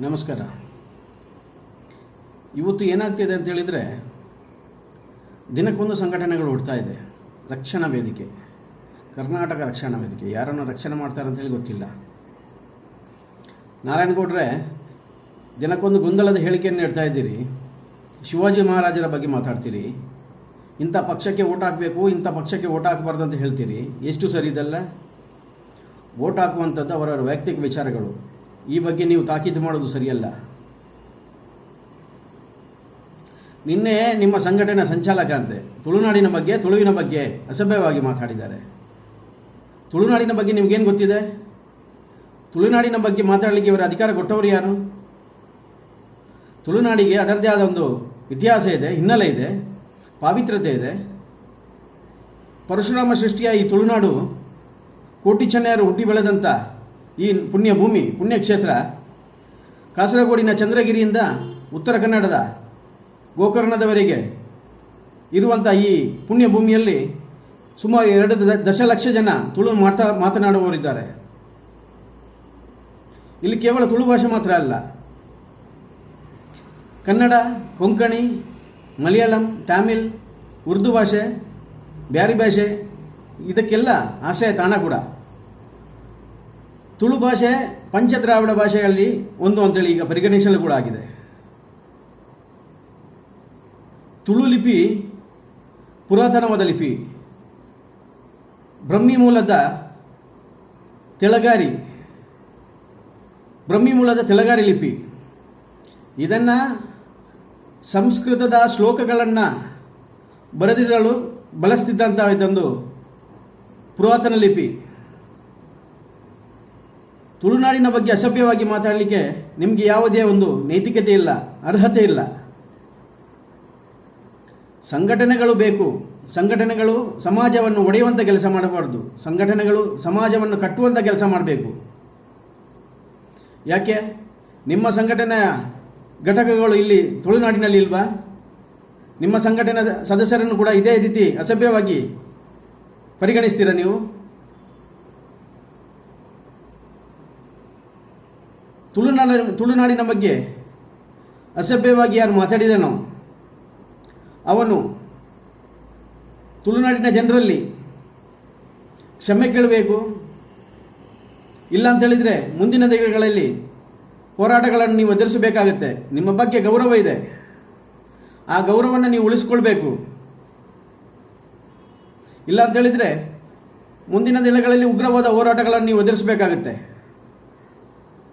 ನಮಸ್ಕಾರ. ಇವತ್ತು ಏನಾಗ್ತಿದೆ ಅಂತ ಹೇಳಿದರೆ, ದಿನಕ್ಕೊಂದು ಸಂಘಟನೆಗಳು ಹುಡ್ತಾ ಇದೆ. ರಕ್ಷಣಾ ವೇದಿಕೆ, ಕರ್ನಾಟಕ ರಕ್ಷಣಾ ವೇದಿಕೆ, ಯಾರನ್ನು ರಕ್ಷಣೆ ಮಾಡ್ತಾರೆ ಅಂತೇಳಿ ಗೊತ್ತಿಲ್ಲ. ನಾರಾಯಣಗೌಡ್ರೆ ದಿನಕ್ಕೊಂದು ಗೊಂದಲದ ಹೇಳಿಕೆಯನ್ನು ನೀಡ್ತಾ ಇದ್ದೀರಿ. ಶಿವಾಜಿ ಮಹಾರಾಜರ ಬಗ್ಗೆ ಮಾತಾಡ್ತೀರಿ. ಇಂಥ ಪಕ್ಷಕ್ಕೆ ಓಟ್ ಹಾಕಬೇಕು, ಇಂಥ ಪಕ್ಷಕ್ಕೆ ಓಟ್ ಹಾಕಬಾರ್ದು ಅಂತ ಹೇಳ್ತೀರಿ. ಎಷ್ಟು ಸರಿ ಇದಲ್ಲ? ಓಟ್ ಹಾಕುವಂಥದ್ದು ಅವರವರ ವೈಯಕ್ತಿಕ ವಿಚಾರಗಳು. ಈ ಬಗ್ಗೆ ನೀವು ತಾಕೀತು ಮಾಡೋದು ಸರಿಯಲ್ಲ. ನಿನ್ನೆ ನಿಮ್ಮ ಸಂಘಟನೆ ಸಂಚಾಲಕ ಅಂತೆ ತುಳುನಾಡಿನ ಬಗ್ಗೆ, ತುಳುವಿನ ಬಗ್ಗೆ ಅಸಭ್ಯವಾಗಿ ಮಾತಾಡಿದ್ದಾರೆ. ತುಳುನಾಡಿನ ಬಗ್ಗೆ ನಿಮಗೇನು ಗೊತ್ತಿದೆ? ತುಳುನಾಡಿನ ಬಗ್ಗೆ ಮಾತಾಡಲಿಕ್ಕೆ ಇವರ ಅಧಿಕಾರ ಕೊಟ್ಟವರು ಯಾರು? ತುಳುನಾಡಿಗೆ ಅದರದ್ದೇ ಆದ ಒಂದು ಇತಿಹಾಸ ಇದೆ, ಹಿನ್ನೆಲೆ ಇದೆ, ಪಾವಿತ್ರ್ಯತೆ ಇದೆ. ಪರಶುರಾಮ ಸೃಷ್ಟಿಯ ಈ ತುಳುನಾಡು ಕೋಟಿ ಚೆನ್ನಯರು ಹುಟ್ಟಿ ಬೆಳೆದಂಥ ಈ ಪುಣ್ಯ ಭೂಮಿ, ಪುಣ್ಯಕ್ಷೇತ್ರ, ಕಾಸರಗೋಡಿನ ಚಂದ್ರಗಿರಿಯಿಂದ ಉತ್ತರ ಕನ್ನಡದ ಗೋಕರ್ಣದವರೆಗೆ ಇರುವಂಥ ಈ ಪುಣ್ಯ ಭೂಮಿಯಲ್ಲಿ ಸುಮಾರು 2 ದಶಲಕ್ಷ ಜನ ತುಳು ಮಾತನಾಡುವವರಿದ್ದಾರೆ. ಇಲ್ಲಿ ಕೇವಲ ತುಳು ಭಾಷೆ ಮಾತ್ರ ಅಲ್ಲ, ಕನ್ನಡ, ಕೊಂಕಣಿ, ಮಲಯಾಳಂ, ತಮಿಳ್, ಉರ್ದು ಭಾಷೆ, ಬ್ಯಾರಿ ಭಾಷೆ, ಇದಕ್ಕೆಲ್ಲ ಆಶ್ರಯ ತಾಣ ಕೂಡ. ತುಳು ಭಾಷೆ ಪಂಚದ್ರಾವಿಡ ಭಾಷೆಯಲ್ಲಿ ಒಂದು ಅಂತೇಳಿ ಈಗ ಪರಿಗಣಿಸಲು ಕೂಡ ಆಗಿದೆ. ತುಳು ಲಿಪಿ ಪುರಾತನವಾದ ಲಿಪಿ, ಬ್ರಹ್ಮಿ ಮೂಲದ ತೆಲಗಾರಿ ಲಿಪಿ. ಇದನ್ನು ಸಂಸ್ಕೃತದ ಶ್ಲೋಕಗಳನ್ನು ಬರೆದಿರಲು ಬಳಸ್ತಿದ್ದಂಥ ಇದೊಂದು ಪುರಾತನ ಲಿಪಿ. ತುಳುನಾಡಿನ ಬಗ್ಗೆ ಅಸಭ್ಯವಾಗಿ ಮಾತಾಡಲಿಕ್ಕೆ ನಿಮಗೆ ಯಾವುದೇ ಒಂದು ನೈತಿಕತೆ ಇಲ್ಲ, ಅರ್ಹತೆ ಇಲ್ಲ. ಸಂಘಟನೆಗಳು ಬೇಕು. ಸಂಘಟನೆಗಳು ಸಮಾಜವನ್ನು ಒಡೆಯುವಂಥ ಕೆಲಸ ಮಾಡಬಾರ್ದು. ಸಂಘಟನೆಗಳು ಸಮಾಜವನ್ನು ಕಟ್ಟುವಂಥ ಕೆಲಸ ಮಾಡಬೇಕು. ಯಾಕೆ ನಿಮ್ಮ ಸಂಘಟನೆಯ ಘಟಕಗಳು ಇಲ್ಲಿ ತುಳುನಾಡಿನಲ್ಲಿ ಇಲ್ವಾ? ನಿಮ್ಮ ಸಂಘಟನೆ ಸದಸ್ಯರನ್ನು ಕೂಡ ಇದೇ ರೀತಿ ಅಸಭ್ಯವಾಗಿ ಪರಿಗಣಿಸ್ತೀರಾ ನೀವು? ತುಳುನಾಡಿನ ಬಗ್ಗೆ ಅಸಭ್ಯವಾಗಿ ಯಾರು ಮಾತಾಡಿದನೋ ಅವನು ತುಳುನಾಡಿನ ಜನರಲ್ಲಿ ಕ್ಷಮೆ ಕೇಳಬೇಕು. ಇಲ್ಲ ಅಂತ ಹೇಳಿದರೆ ಮುಂದಿನ ದಿನಗಳಲ್ಲಿ ಹೋರಾಟಗಳನ್ನು ನೀವು ಎದುರಿಸಬೇಕಾಗುತ್ತೆ. ನಿಮ್ಮ ಬಗ್ಗೆ ಗೌರವ ಇದೆ, ಆ ಗೌರವವನ್ನು ನೀವು ಉಳಿಸ್ಕೊಳ್ಬೇಕು. ಇಲ್ಲ ಅಂತ ಹೇಳಿದರೆ ಮುಂದಿನ ದಿನಗಳಲ್ಲಿ ಉಗ್ರವಾದ ಹೋರಾಟಗಳನ್ನು ನೀವು ಎದುರಿಸಬೇಕಾಗುತ್ತೆ.